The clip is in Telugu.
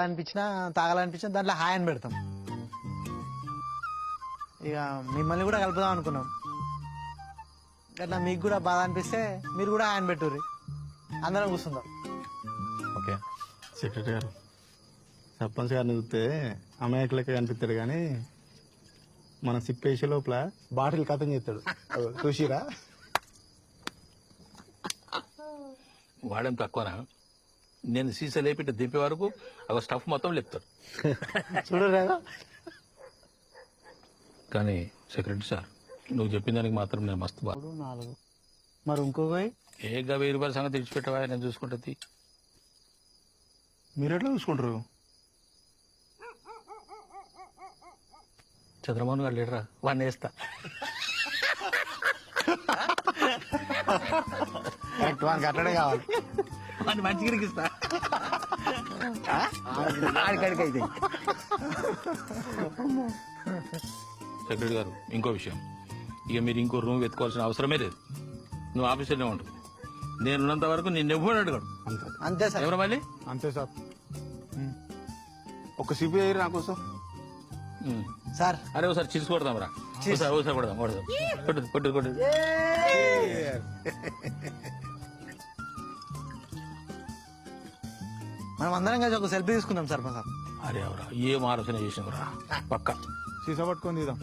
అనిపించినా తాగాలనిపించినా దాంట్లో హాయ్ అని పెడతాం. ఇక మిమ్మల్ని కూడా కలుపుదాం అనుకున్నాం. అట్లా మీకు కూడా బాధ అనిపిస్తే మీరు కూడా హాయ్ అని పెట్టుర్రి, అందరం కూర్చుందాం. ఓకే. సెక్రటరీ గారు, సర్పంచ్ గారిని చూస్తే అమాయకులకే కనిపిస్తాడు కానీ మనం సిప్పేసే లోపల బాటిల్ కథం చేస్తాడు. చూసిరా? వాడేం తక్కువనా? నేను సీసా లేపిట్ట దింపే వరకు ఒక స్టఫ్ మొత్తం లేపుతారు. చూడరా? కానీ సెక్రటరీ సార్, నువ్వు చెప్పిన దానికి మాత్రం నేను మస్తు బాగా 4 మరి ఇంకొక ఏగా 1000 రూపాయల సంగతి తెచ్చిపెట్టవా, నేను చూసుకుంటుంది. మీరు ఎట్లా చూసుకుంటారు? చంద్రమోహన్ గారు లేడరా, వాడిని వేస్తా. వానికి అట్లనే కావాలి. వాడిని మంచిగా ఇస్తా. ఆడికాడికి. సెక్రటరీ గారు, ఇంకో విషయం, ఇక మీరు ఇంకో రూమ్ వెతుకోవాల్సిన అవసరమే లేదు. నువ్వు ఆఫీసులోనే ఉంటుంది. నేను ఉన్నంత వరకు నేను ఎవ్వడు అడగడు. అంతే సార్. ఎవరు మళ్ళీ? అంతే సార్. ఒక సిపిఐ నా కోసం సార్. అరే ఒకసారి చిరుసు కొడదాం రా. ఒకసారి కొడదాం. కొట్టు. మనం అందరం కలిసి ఒక సెల్ఫీ తీసుకుందాం సార్. అరే అవరా, ఏం ఆలోచన చేసినవరా? పక్క సీసా పట్టుకొని తీద్దాం.